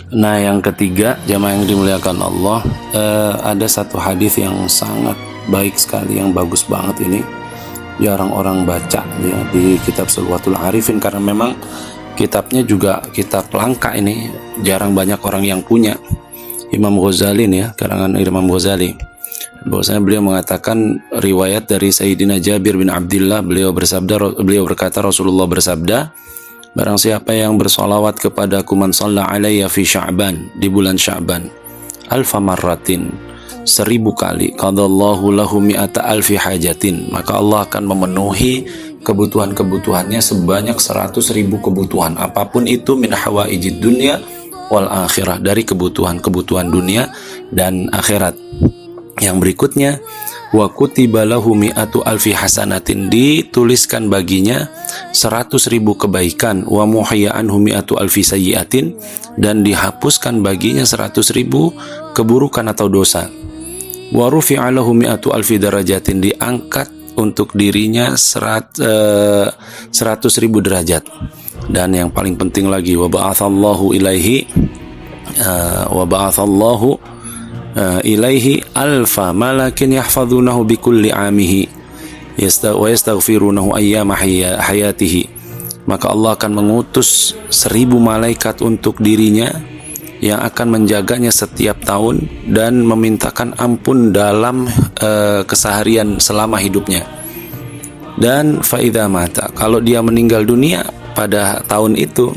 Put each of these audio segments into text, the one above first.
Nah, yang ketiga, jamaah yang dimuliakan Allah, ada satu hadis yang sangat baik sekali, yang bagus banget ini. Jarang orang baca ya di kitab Sulwatul Arifin, karena memang kitabnya juga kitab langka ini, jarang banyak orang yang punya. Imam Ghazali nih ya, karangan Imam Ghazali. Bahwasanya beliau mengatakan riwayat dari Sayyidina Jabir bin Abdullah, beliau berkata Rasulullah bersabda, barang siapa yang bersolawat kepadaku, man shalla alayya fi Sya'ban, di bulan Sya'ban, alfa marratin, 1000 kali, qadallahu lahu mi'ata alfi hajatin, maka Allah akan memenuhi kebutuhan-kebutuhannya sebanyak 100.000 kebutuhan, apapun itu, min hawaijid dunya wal akhirah, dari kebutuhan-kebutuhan dunia dan akhirat. Yang berikutnya, wa kutiba lahu mi'atu alfi hasanatin, dituliskan baginya 100.000 kebaikan, wa muhiyya anhu mi'atu alfi sayyiatin, dan dihapuskan baginya 100.000 keburukan atau dosa. Wa rufi'a lahu mi'atu alfi darajatin, diangkat untuk dirinya 100.000 derajat. Dan yang paling penting lagi, wa ba'athallahu ilaihi ilaihi alfa malakin yahfazunahu bikulli amihi wa yastaghfirunahu ayyama hayatihi, maka Allah akan mengutus 1000 malaikat untuk dirinya yang akan menjaganya setiap tahun dan memintakan ampun dalam keseharian selama hidupnya. Dan faidha mata, kalau dia meninggal dunia pada tahun itu,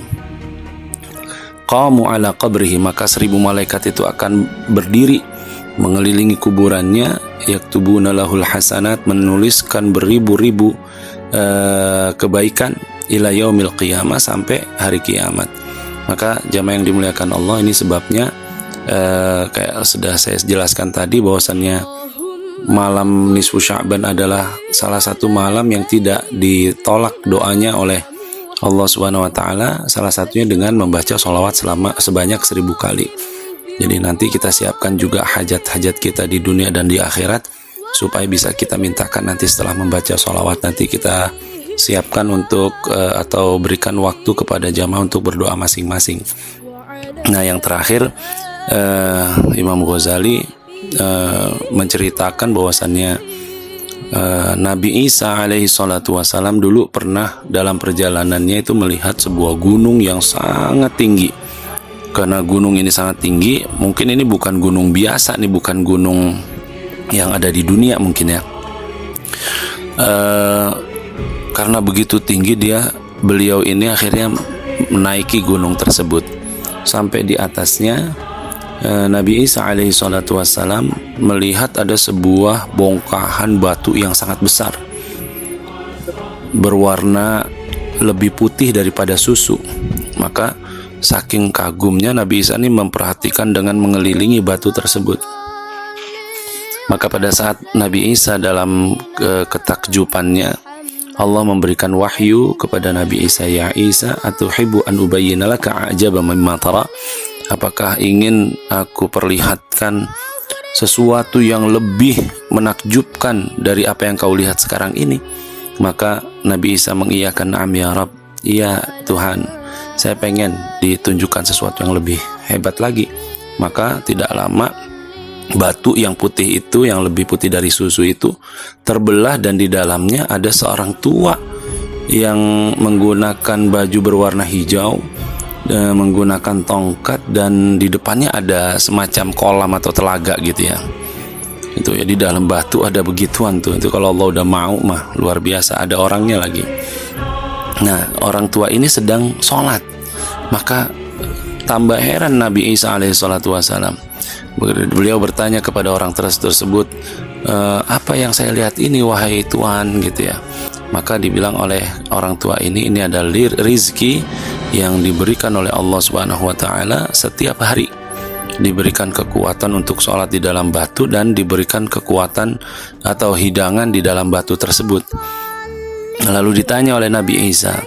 qamu ala qabrihi, maka 1000 malaikat itu akan berdiri mengelilingi kuburannya, yaktubuna lahul hasanat, menuliskan beribu-ribu kebaikan, ila yaumil qiyamah, sampai hari kiamat. Maka jamaah yang dimuliakan Allah, ini sebabnya kayak sudah saya jelaskan tadi, bahwasannya malam nisfu Sya'ban adalah salah satu malam yang tidak ditolak doanya oleh Allah Subhanahu wa taala, salah satunya dengan membaca sholawat sebanyak 1000 kali. Jadi nanti kita siapkan juga hajat-hajat kita di dunia dan di akhirat, supaya bisa kita mintakan nanti setelah membaca sholawat. Nanti kita siapkan untuk atau berikan waktu kepada jamaah untuk berdoa masing-masing. Nah, yang terakhir, Imam Ghazali menceritakan bahwasannya Nabi Isa alaihi salatu wassalam dulu pernah dalam perjalanannya itu melihat sebuah gunung yang sangat tinggi. Karena gunung ini sangat tinggi, mungkin ini bukan gunung biasa nih, bukan gunung yang ada di dunia mungkin ya. Karena begitu tinggi beliau ini akhirnya menaiki gunung tersebut. Sampai di atasnya Nabi Isa alaihi salatu wassalam melihat ada sebuah bongkahan batu yang sangat besar, berwarna lebih putih daripada susu. Maka saking kagumnya Nabi Isa ini memperhatikan dengan mengelilingi batu tersebut. Maka pada saat Nabi Isa dalam ketakjubannya, Allah memberikan wahyu kepada Nabi Isa, ya Isa, atuhibbu an ubayyina laka ajaba mimma tara, apakah ingin aku perlihatkan sesuatu yang lebih menakjubkan dari apa yang kau lihat sekarang ini? Maka Nabi Isa mengiyakan, na'am ya Rabb, iya Tuhan, saya pengen ditunjukkan sesuatu yang lebih hebat lagi. Maka tidak lama batu yang putih itu, yang lebih putih dari susu itu, terbelah, dan di dalamnya ada seorang tua yang menggunakan baju berwarna hijau, menggunakan tongkat, dan di depannya ada semacam kolam atau telaga gitu ya. Itu ya, di dalam batu ada begituan tuh. Itu kalau Allah udah mau mah luar biasa, ada orangnya lagi. Nah, orang tua ini sedang sholat. Maka tambah heran Nabi Isa alaihi salatu wassalam. Beliau bertanya kepada orang tersebut, apa yang saya lihat ini wahai Tuhan, gitu ya. Maka dibilang oleh orang tua ini adalah rizki yang diberikan oleh Allah Subhanahu wa taala setiap hari. Diberikan kekuatan untuk sholat di dalam batu, dan diberikan kekuatan atau hidangan di dalam batu tersebut. Lalu ditanya oleh Nabi Isa,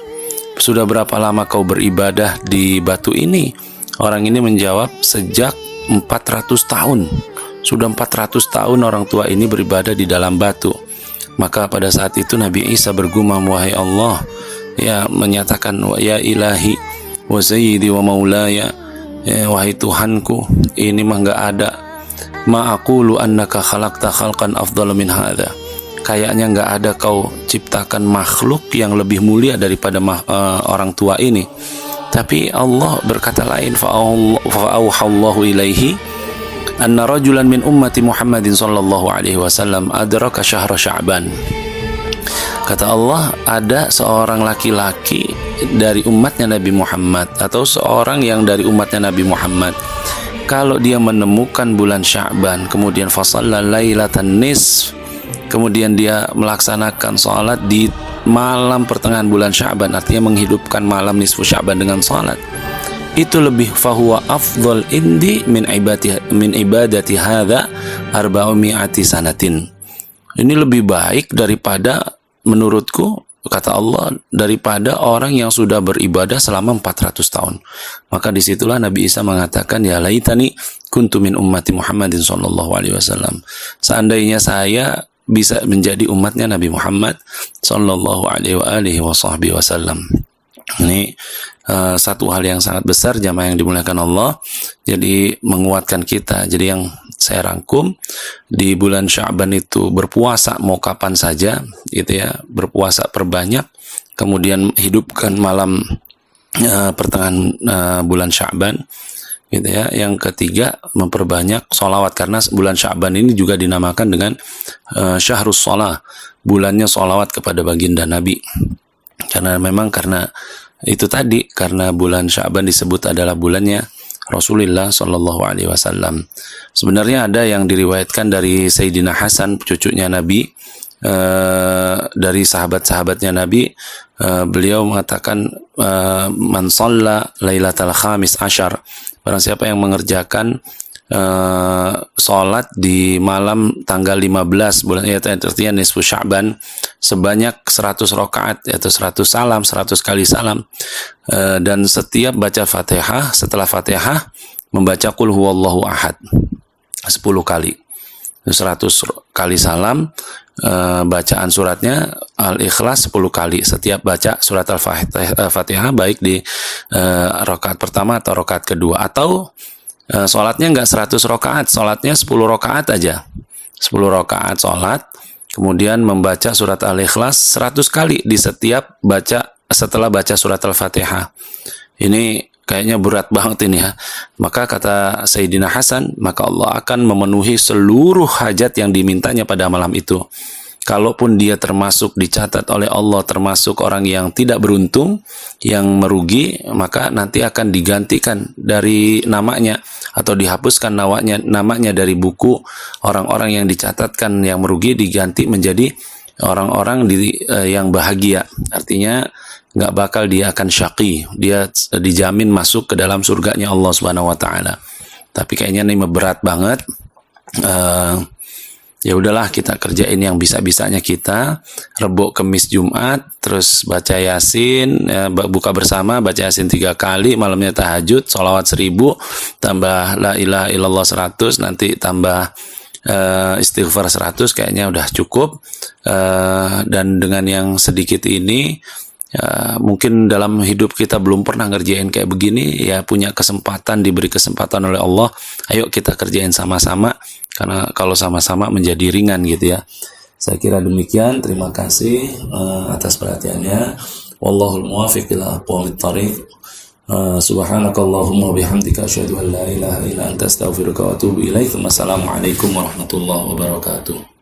sudah berapa lama kau beribadah di batu ini? Orang ini menjawab, sejak 400 tahun. Sudah 400 tahun orang tua ini beribadah di dalam batu. Maka pada saat itu Nabi Isa bergumam, wahai Allah, ya, menyatakan, ya ilahi wa sayyidi wa maulaya, wahai Tuhanku, ini mah nggak ada. Ma aqulu annaka khalaqta khalqan afdal min hadza. Kayaknya nggak ada kau ciptakan makhluk yang lebih mulia daripada orang tua ini. Tapi Allah berkata lain, fa'auhallahu ilaihi anna rajulan min ummati Muhammadin sallallahu alaihi wasallam adraka syahra Sya'ban. Kata Allah, ada seorang laki-laki dari umatnya Nabi Muhammad, atau seorang yang dari umatnya Nabi Muhammad, kalau dia menemukan bulan Sya'ban, kemudian fasalla lailatan nisf, kemudian dia melaksanakan sholat di malam pertengahan bulan Sya'ban, artinya menghidupkan malam nisfu Sya'ban dengan sholat, itu lebih fahuwa afdal indi min ibadati hadza arba'umi'ati sanatin. Ini lebih baik daripada, menurutku, kata Allah, daripada orang yang sudah beribadah selama 400 tahun. Maka disitulah Nabi Isa mengatakan, ya laitani kuntu min ummati Muhammadin sallallahu alaihi wasallam. Seandainya saya bisa menjadi umatnya Nabi Muhammad sallallahu alaihi wasallam. Ini satu hal yang sangat besar, jamaah yang dimuliakan Allah. Jadi menguatkan kita. Jadi yang saya rangkum, di bulan Sya'ban itu berpuasa mau kapan saja, gitu ya, berpuasa perbanyak, kemudian hidupkan malam pertengahan bulan Sya'ban, gitu ya. Yang ketiga, memperbanyak sholawat, karena bulan Sya'ban ini juga dinamakan dengan syahrus sholah, bulannya sholawat kepada baginda Nabi. Karena memang karena itu tadi, karena bulan Sya'ban disebut adalah bulannya Rasulullah Shallallahu Alaihi Wasallam. Sebenarnya ada yang diriwayatkan dari Sayyidina Hasan, cucunya Nabi, dari sahabat-sahabatnya Nabi, beliau mengatakan, man shalla lailatal khamis asyar, barang siapa yang mengerjakan sholat di malam tanggal 15 bulan, ya artinya nisfu Sya'ban, sebanyak 100 rakaat, yaitu 100 salam, 100 kali salam, dan setiap baca Fatihah, setelah Fatihah membaca qul huwallahu ahad 10 kali, 100 kali salam, bacaan suratnya Al-Ikhlas 10 kali setiap baca surat Al-Fatihah, baik di rakaat pertama atau rakaat kedua, atau sholatnya nggak 100 rakaat, sholatnya 10 rakaat aja, 10 rakaat sholat, kemudian membaca surat Al-Ikhlas 100 kali di setiap setelah baca surat Al-Fatihah. Ini kayaknya berat banget ini ya. Maka kata Sayyidina Hasan, maka Allah akan memenuhi seluruh hajat yang dimintanya pada malam itu. Kalaupun dia termasuk dicatat oleh Allah termasuk orang yang tidak beruntung, yang merugi, maka nanti akan digantikan dari namanya atau dihapuskan namanya dari buku orang-orang yang dicatatkan yang merugi, diganti menjadi orang-orang yang bahagia. Artinya nggak bakal dia akan syaqi, dia dijamin masuk ke dalam surganya Allah Subhanahu wa taala. Tapi kayaknya ini berat banget. Ya udahlah, kita kerjain yang bisa-bisanya kita. Rebo, Kemis, Jumat, terus baca Yasin, buka bersama, baca Yasin 3 kali, malamnya tahajud, sholawat 1000, tambah la ilaha illallah 100, nanti tambah istighfar 100, kayaknya udah cukup. Dan dengan yang sedikit ini, mungkin dalam hidup kita belum pernah ngerjain kayak begini, ya punya kesempatan, diberi kesempatan oleh Allah, ayo kita kerjain sama-sama, karena kalau sama-sama menjadi ringan gitu ya. Saya kira demikian. Terima kasih atas perhatiannya. Wallahul muwaffiq ila aqwamit thoriq. Subhanakallahumma bihamdika asyhadu an la ilaha illa anta astaghfiruka wa atubu ilaik. Wassalamualaikum warahmatullahi wabarakatuh.